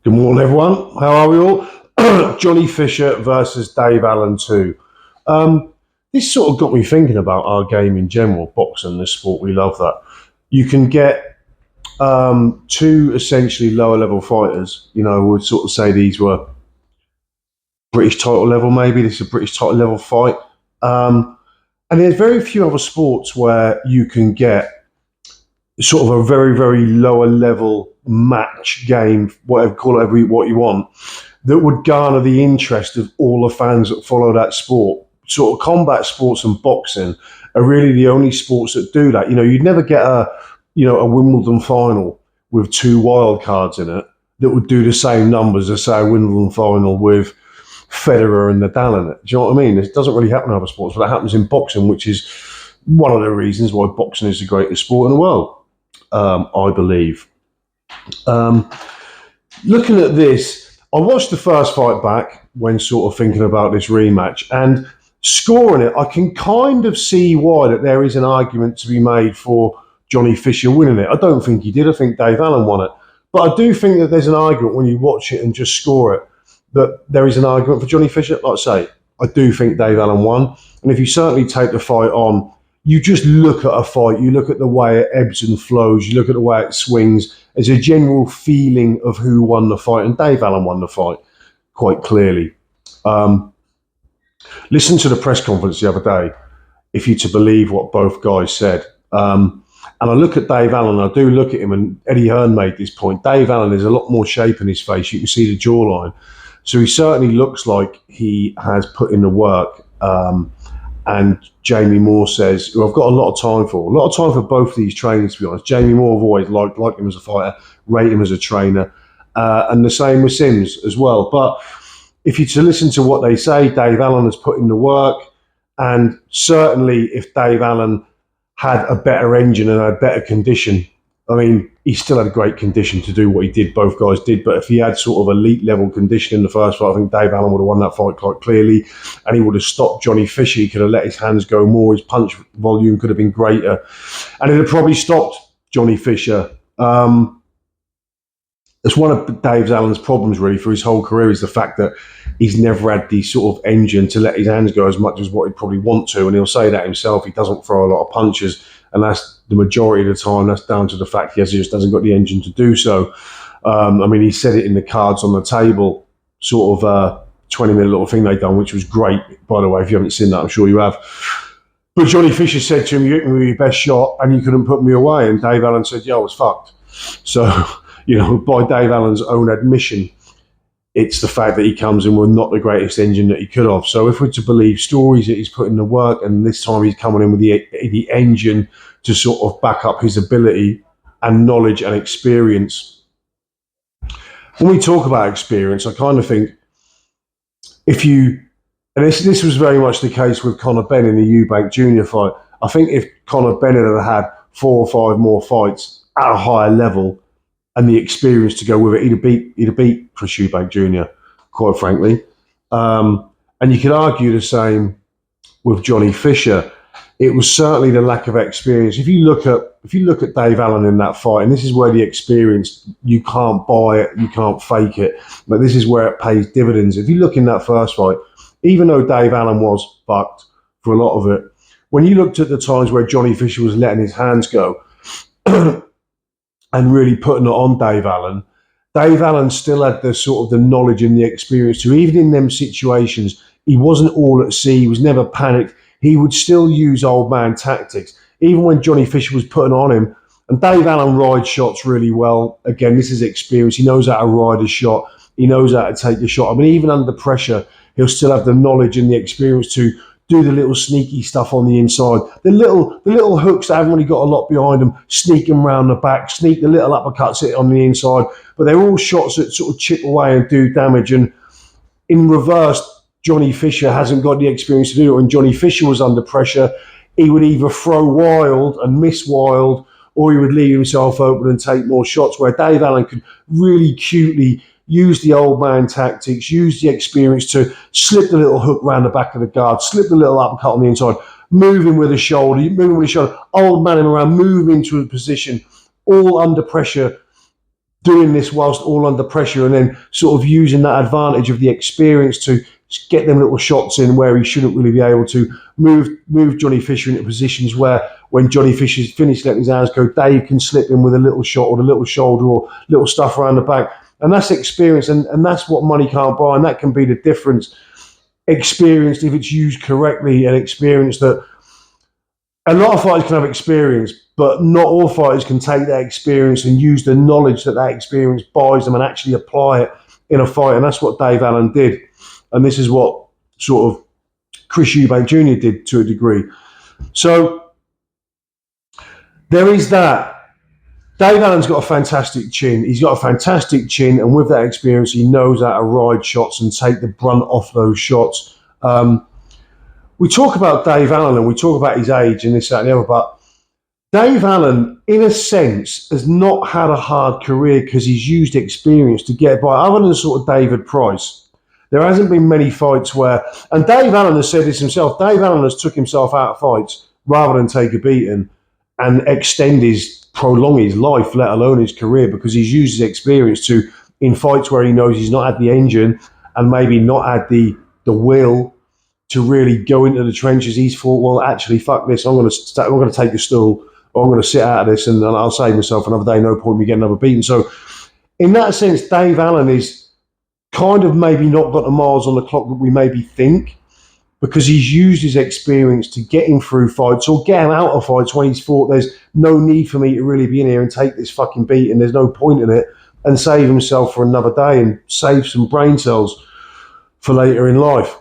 Good morning, everyone. How are we all? Johnny Fisher versus Dave Allen 2. This sort of got me thinking about our game in general, boxing, this sport. We love that. You can get two essentially lower level fighters. You know, we'd sort of say these were British title level, maybe. This is a British title level fight. And there's very few other sports where you can get sort of a very, very lower level match game, whatever, call it what you want, that would garner the interest of all the fans that follow that sport. Sort of combat sports and boxing are really the only sports that do that. You know, you'd never get a Wimbledon final with two wild cards in it that would do the same numbers as, say, a Wimbledon final with Federer and Nadal in it. Do you know what I mean? It doesn't really happen in other sports, but it happens in boxing, which is one of the reasons why boxing is the greatest sport in the world, I believe. Looking at this, I watched the first fight back when sort of thinking about this rematch, and scoring it, I can kind of see why that there is an argument to be made for Johnny Fisher winning it. I don't think he did. I think Dave Allen won it. But I do think that there's an argument when you watch it and just score it, that there is an argument for Johnny Fisher. Like I say, I do think Dave Allen won. And if you certainly take the fight on, you just look at a fight, you look at the way it ebbs and flows, you look at the way it swings, there's a general feeling of who won the fight, and Dave Allen won the fight quite clearly. Listen to the press conference the other day, if you're to believe what both guys said. And I look at Dave Allen, I do look at him, and Eddie Hearn made this point. Dave Allen has a lot more shape in his face. You can see the jawline. So he certainly looks like he has put in the work. And Jamie Moore says, who I've got a lot of time for both of these trainers, to be honest. Jamie Moore, I've always liked him as a fighter, rate him as a trainer. And the same with Sims as well. But if you to listen to what they say, Dave Allen has put in the work. And certainly if Dave Allen had a better engine and a better condition, I mean, he still had a great condition to do what he did, both guys did, but if he had sort of elite level condition in the first fight, I think Dave Allen would have won that fight quite clearly, and he would have stopped Johnny Fisher. He could have let his hands go more, his punch volume could have been greater, and it would have probably stopped Johnny Fisher. It's one of Dave Allen's problems really for his whole career, is the fact that he's never had the sort of engine to let his hands go as much as what he'd probably want to, and he'll say that himself. He doesn't throw a lot of punches, and that's the majority of the time. That's down to the fact he just hasn't got the engine to do so. I mean, he said it in the cards on the table, sort of 20-minute little thing they done, which was great, by the way. If you haven't seen that, I'm sure you have. But Johnny Fisher said to him, "You hit me with your best shot, and you couldn't put me away." And Dave Allen said, "Yeah, I was fucked." So, you know, by Dave Allen's own admission, it's the fact that he comes in with not the greatest engine that he could have. So if we're to believe stories that he's put in the work, and this time he's coming in with the engine to sort of back up his ability and knowledge and experience. When we talk about experience, I kind of think and this was very much the case with Conor Benn in the Eubank Jr. fight. I think if Conor Benn had 4 or 5 more fights at a higher level and the experience to go with it, he'd have beat Chris Eubank Jr., quite frankly. And you could argue the same with Johnny Fisher. It was certainly the lack of experience. If you look at Dave Allen in that fight, and this is where the experience, you can't buy it, you can't fake it, but this is where it pays dividends. If you look in that first fight, even though Dave Allen was fucked for a lot of it, when you looked at the times where Johnny Fisher was letting his hands go and really putting it on Dave Allen still had the sort of the knowledge and the experience to, even in them situations, he wasn't all at sea, he was never panicked. He would still use old man tactics, even when Johnny Fisher was putting on him. And Dave Allen rides shots really well. Again, this is experience. He knows how to ride a shot. He knows how to take the shot. I mean, even under pressure, he'll still have the knowledge and the experience to do the little sneaky stuff on the inside. The little hooks that haven't really got a lot behind them, sneak them round the back, sneak the little uppercuts on the inside. But they're all shots that sort of chip away and do damage. And in reverse, Johnny Fisher hasn't got the experience to do it. When Johnny Fisher was under pressure, he would either throw wild and miss wild, or he would leave himself open and take more shots, where Dave Allen could really cutely use the old man tactics, use the experience to slip the little hook round the back of the guard, slip the little uppercut on the inside, moving with the shoulder, old man him around, move into a position, all under pressure, doing this whilst all under pressure, and then sort of using that advantage of the experience to get them little shots in where he shouldn't really be able to, move Johnny Fisher into positions where when Johnny Fisher's finished letting his hands go, Dave can slip in with a little shot or a little shoulder or little stuff around the back. And that's experience, and that's what money can't buy, and that can be the difference. Experienced, if it's used correctly, and experience that a lot of fighters can have experience, but not all fighters can take that experience and use the knowledge that that experience buys them and actually apply it in a fight. And that's what Dave Allen did. And this is what sort of Chris Eubank Jr. did to a degree. So there is that. Dave Allen's got a fantastic chin. He's got a fantastic chin, and with that experience, he knows how to ride shots and take the brunt off those shots. We talk about Dave Allen and we talk about his age and this, that, and the other, but Dave Allen, in a sense, has not had a hard career because he's used experience to get by. Other than sort of David Price, there hasn't been many fights where, and Dave Allen has said this himself, Dave Allen has took himself out of fights rather than take a beating and prolong his life, let alone his career, because he's used his experience to, in fights where he knows he's not had the engine and maybe not had the will to really go into the trenches, he's thought, well, actually, fuck this, I'm going to take a stool, or I'm going to sit out of this, and I'll save myself another day, no point in me getting another beating. So in that sense, Dave Allen is kind of maybe not got the miles on the clock that we maybe think, because he's used his experience to get him through fights or get him out of fights when he's thought there's no need for me to really be in here and take this fucking beating, there's no point in it, and save himself for another day and save some brain cells for later in life.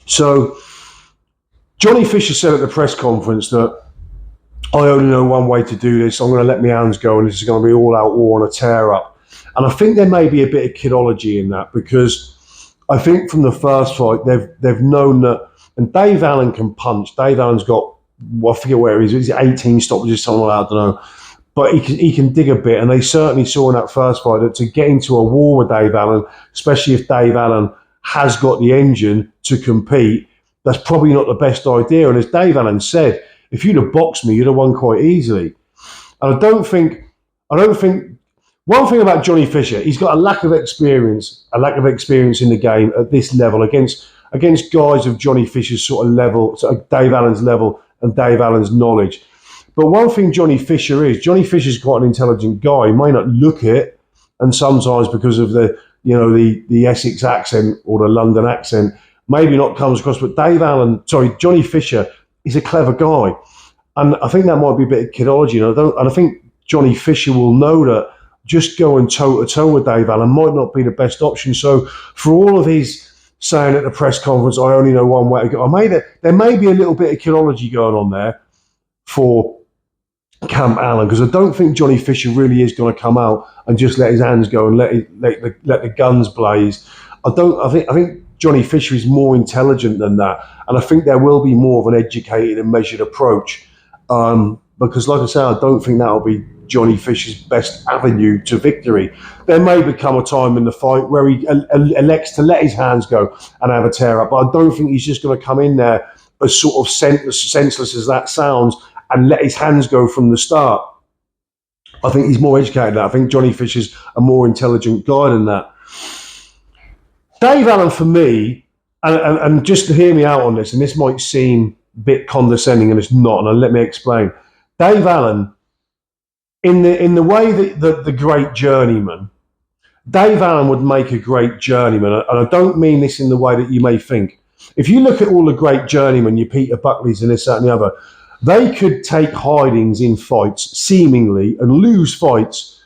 So Johnny Fisher said at the press conference that I only know one way to do this. I'm going to let my hands go, and this is going to be all out war on a tear up. And I think there may be a bit of kidology in that, because I think from the first fight they've known that, and Dave Allen can punch. Dave Allen's got, well, I forget where he is. He's 18 stoppages, something like that, I don't know. But he can dig a bit, and they certainly saw in that first fight that to get into a war with Dave Allen, especially if Dave Allen has got the engine to compete, that's probably not the best idea. And as Dave Allen said, if you'd have boxed me, you'd have won quite easily. And I don't think one thing about Johnny Fisher, he's got a lack of experience in the game at this level against guys of Johnny Fisher's sort of level, sort of Dave Allen's level and Dave Allen's knowledge. But one thing Johnny Fisher's quite an intelligent guy. He may not look it, and sometimes because of the Essex accent or the London accent, maybe not comes across, but Johnny Fisher is a clever guy. And I think that might be a bit of kidology. And I think Johnny Fisher will know that just going toe-to-toe with Dave Allen might not be the best option. So for all of his saying at the press conference, I only know one way to go, there may be a little bit of kidology going on there for Camp Allen, because I don't think Johnny Fisher really is going to come out and just let his hands go and let the guns blaze. I think Johnny Fisher is more intelligent than that, and I think there will be more of an educated and measured approach. Because, like I say, I don't think that'll be Johnny Fisher's best avenue to victory. There may become a time in the fight where he elects to let his hands go and have a tear up, but I don't think he's just going to come in there as sort of senseless as that sounds and let his hands go from the start. I think he's more educated than that. I think Johnny Fisher's a more intelligent guy than that. Dave Allen, for me, and just to hear me out on this, and this might seem a bit condescending, and it's not, and let me explain. Dave Allen, in the way that the great journeyman, Dave Allen would make a great journeyman, and I don't mean this in the way that you may think. If you look at all the great journeymen, your Peter Buckleys and this, that, and the other, they could take hidings in fights, seemingly, and lose fights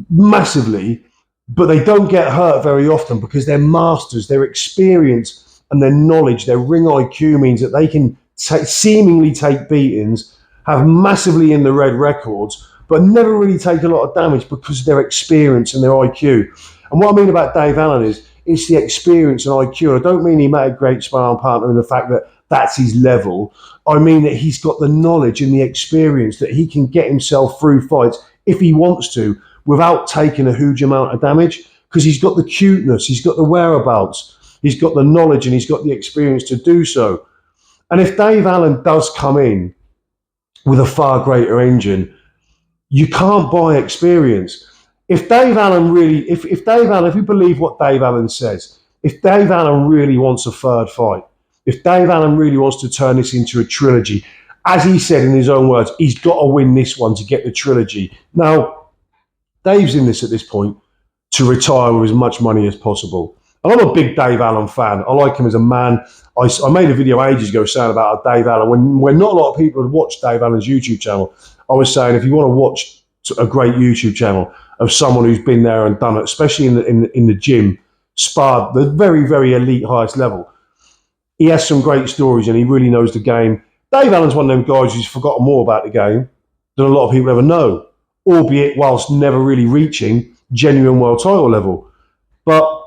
massively, but they don't get hurt very often because they're masters. Their experience and their knowledge, their ring IQ means that they can seemingly take beatings, have massively in the red records, but never really take a lot of damage because of their experience and their IQ. And what I mean about Dave Allen is it's the experience and IQ. I don't mean he made a great sparring partner in the fact that that's his level. I mean that he's got the knowledge and the experience that he can get himself through fights if he wants to without taking a huge amount of damage, because he's got the cuteness, he's got the whereabouts, he's got the knowledge, and he's got the experience to do so. And if Dave Allen does come in with a far greater engine, you can't buy experience. if Dave Allen really, if Dave Allen, if we believe what Dave Allen says, if Dave Allen really wants a third fight, if Dave Allen really wants to turn this into a trilogy, as he said in his own words, he's got to win this one to get the trilogy. Now, Dave's in this at this point to retire with as much money as possible. And I'm a big Dave Allen fan. I like him as a man. I made a video ages ago saying about Dave Allen. When not a lot of people had watched Dave Allen's YouTube channel, I was saying if you want to watch a great YouTube channel of someone who's been there and done it, especially in the gym, sparred the very, very elite highest level, he has some great stories and he really knows the game. Dave Allen's one of them guys who's forgotten more about the game than a lot of people ever know, albeit whilst never really reaching genuine world title level. But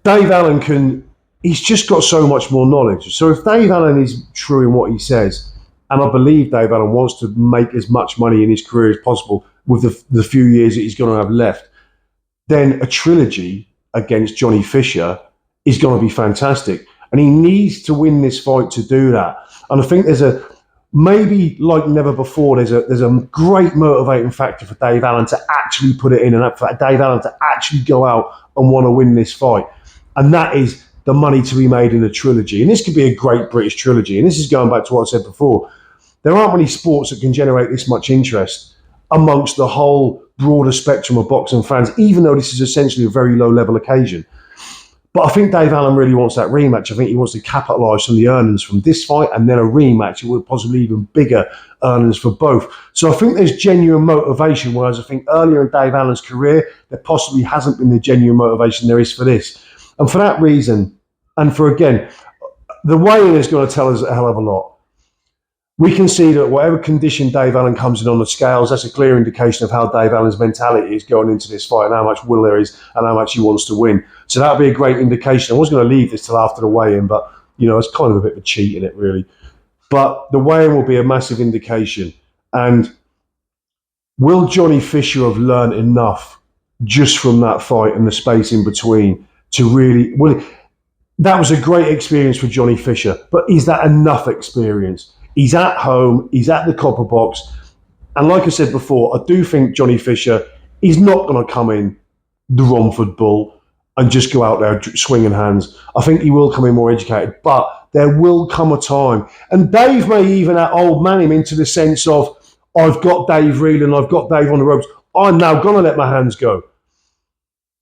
Dave Allen he's just got so much more knowledge. So if Dave Allen is true in what he says, and I believe Dave Allen wants to make as much money in his career as possible with the few years that he's going to have left, then a trilogy against Johnny Fisher is going to be fantastic. And he needs to win this fight to do that. And I think maybe like never before, there's a great motivating factor for Dave Allen to actually put it in and for Dave Allen to actually go out and want to win this fight. And that is the money to be made in a trilogy. And this could be a great British trilogy. And this is going back to what I said before. There aren't many sports that can generate this much interest amongst the whole broader spectrum of boxing fans, even though this is essentially a very low-level occasion. But I think Dave Allen really wants that rematch. I think he wants to capitalise on the earnings from this fight and then a rematch. It would possibly even bigger earnings for both. So I think there's genuine motivation, whereas I think earlier in Dave Allen's career, there possibly hasn't been the genuine motivation there is for this. And for that reason, and for, again, the weigh-in is going to tell us a hell of a lot. We can see that whatever condition Dave Allen comes in on the scales, that's a clear indication of how Dave Allen's mentality is going into this fight and how much will there is and how much he wants to win. So that'll be a great indication. I was going to leave this till after the weigh-in, but, it's kind of a bit of a cheat in it, really. But the weigh-in will be a massive indication. And will Johnny Fisher have learned enough just from that fight and the space in between to really... Well, that was a great experience for Johnny Fisher, but is that enough experience? He's at home, he's at the Copper Box, and like I said before, I do think Johnny Fisher is not going to come in the Romford Bull and just go out there swinging hands. I think he will come in more educated, but there will come a time, and Dave may even old man him into the sense of, I've got Dave reeling, I've got Dave on the ropes, I'm now going to let my hands go.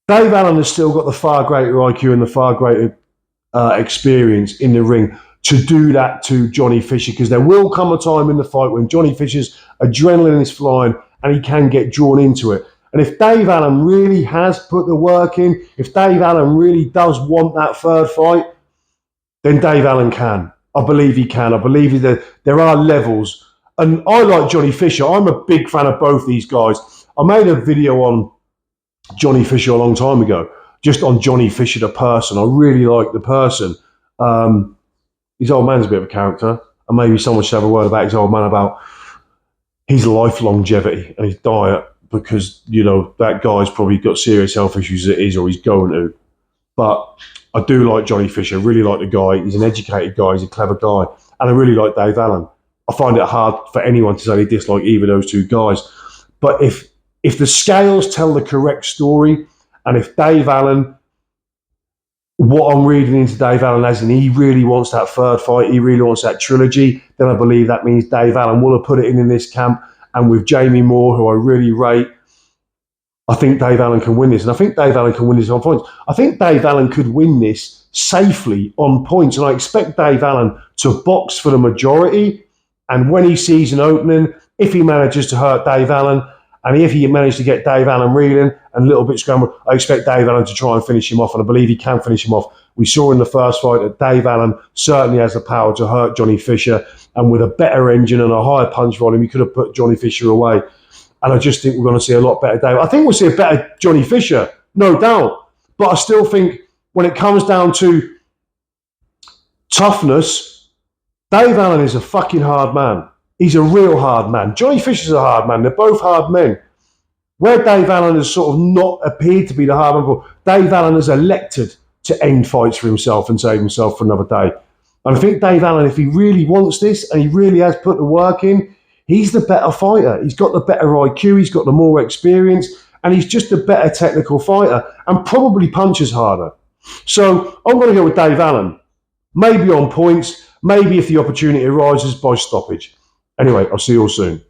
Dave Allen has still got the far greater IQ and the far greater experience in the ring to do that to Johnny Fisher, because there will come a time in the fight when Johnny Fisher's adrenaline is flying and he can get drawn into it. And if Dave Allen really has put the work in, if Dave Allen really does want that third fight, then Dave Allen can. I believe he can. I believe that there are levels. And I like Johnny Fisher. I'm a big fan of both these guys. I made a video on Johnny Fisher a long time ago, just on Johnny Fisher the person. I really like the person. His old man's a bit of a character, and maybe someone should have a word about his old man, about his life longevity and his diet, because, that guy's probably got serious health issues as it is, or he's going to. But I do like Johnny Fisher, really like the guy. He's an educated guy, he's a clever guy, and I really like Dave Allen. I find it hard for anyone to say they dislike either of those two guys. But if the scales tell the correct story, and if Dave Allen, what I'm reading into Dave Allen as, and he really wants that third fight, he really wants that trilogy, then I believe that means Dave Allen will have put it in this camp. And with Jamie Moore, who I really rate, I think Dave Allen can win this. And I think Dave Allen can win this on points. I think Dave Allen could win this safely on points. And I expect Dave Allen to box for the majority. And when he sees an opening, if he manages to hurt Dave Allen, and if he managed to get Dave Allen reeling and a little bit scrambled, I expect Dave Allen to try and finish him off, and I believe he can finish him off. We saw in the first fight that Dave Allen certainly has the power to hurt Johnny Fisher, and with a better engine and a higher punch volume, he could have put Johnny Fisher away. And I just think we're going to see a lot better Dave. I think we'll see a better Johnny Fisher, no doubt. But I still think when it comes down to toughness, Dave Allen is a fucking hard man. He's a real hard man. Johnny Fisher's a hard man. They're both hard men. Where Dave Allen has sort of not appeared to be the hard man, Dave Allen has elected to end fights for himself and save himself for another day. And I think Dave Allen, if he really wants this and he really has put the work in, He's the better fighter. He's got the better IQ. He's got the more experience, and he's just a better technical fighter and probably punches harder. So I'm going to go with Dave Allen. Maybe on points, maybe if the opportunity arises by stoppage. Anyway, I'll see you all soon.